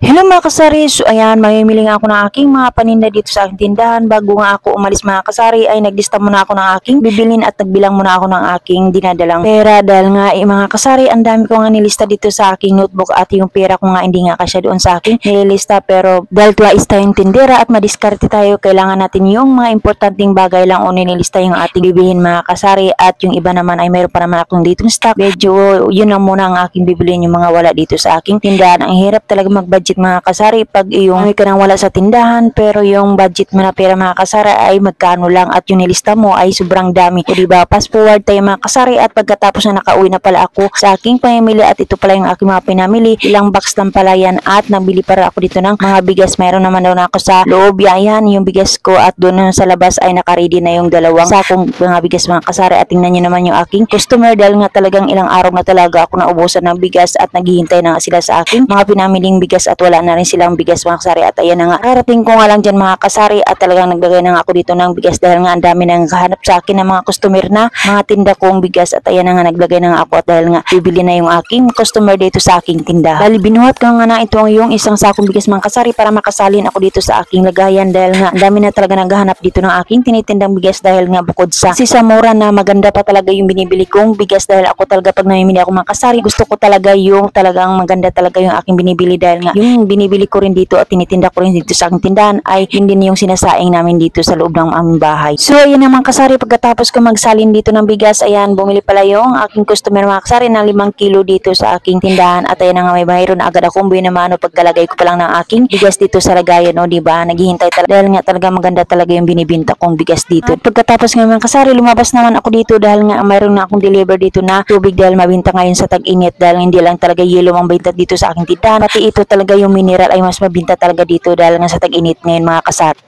Hello mga kasari, so ayan, mamimili nga ako ng aking mga paninda dito sa aking tindahan. Bago nga ako umalis mga kasari ay naglista muna ako ng aking bibilin at nagbilang muna ako ng aking dinadalang pera dahil nga mga kasari, ang dami ko nga nilista dito sa aking notebook at yung pera ko nga hindi nga kasya doon sa aking nililista, pero dahil tuwais tayong tindera at madiskarte tayo, kailangan natin yung mga importanteng bagay lang o nililista yung ating bibilhin mga kasari, at yung iba naman ay mayroon pa naman akong ditong stock. Medyo yun lang muna ang aking bibilhin, yung mga wala dito sa aking tindahan. Ang hirap talaga mag-budget mga kasari pag yung may ka nang wala sa tindahan pero yung budget mo na pera mga kasari ay magkano lang at yung nilista mo ay sobrang dami. O diba, fast forward tayo mga kasari at pagkatapos na nakauwi na pala ako sa aking pamimili at ito pala yung aking mga pinamili, ilang box lang pala yan at nabili para ako dito ng mga bigas. Mayroon naman daw na ako sa loob, yan yung bigas ko, at doon sa labas ay nakaready na yung dalawang sakong mga bigas mga kasari. At tingnan nyo naman yung aking customer dahil nga talagang ilang araw na talaga ako naubusan ng bigas at naghihintay na nga sila sa aking mga pinamiling bigas at wala na rin silang bigas mga kasari. At ayan na nga, karating ko nga lang dyan mga kasari at talagang naglagay na nga ako dito ng bigas dahil nga ang dami nang kahanap sa akin ng mga customer na mga tinda kong bigas. At ayan na nga, naglagay na nga ako at dahil nga bibili na yung aking customer dito sa aking tinda. Dahil binuhat ko nga na ito yung isang sakong bigas mga kasari para makasalin ako dito sa aking lagayan dahil nga ang dami na talaga naghahanap dito ng aking tinitindang bigas dahil nga bukod sa mura na maganda pa talaga yung binibili kong bigas dahil ako talaga pag namimili ako mga kasari gusto ko talaga yung talagang maganda talaga yung aking binibili dahil nga yung binibili ko rin dito at tinitinda ko rin dito sa aking tindahan ay hindi na yung sinasaing namin dito sa loob ng aming bahay. So ayan naman kasari, pagkatapos ko magsalin dito ng bigas, ayan bumili pala yung aking customer mga kasari ng 5 kilo dito sa aking tindahan. At ayan na nga, may mayroon na agad akong buhay naman pagkalagay ko pa lang ng aking bigas dito sa lagayan, no, diba? Naghihintay talaga dahil nga talaga maganda talaga yung binibinta kong bigas dito. At pagkatapos nga mga kasari, lumabas naman ako dito dahil nga mayroon na akong deliver dito na tubig dahil mabinta ngayon sa tag-init dahil hindi lang talaga yelo ang binta dito sa aking tindahan, pati ito talaga yung mineral ay mas mabinta talaga dito dahil nga sa tag-init ngayon mga kasari.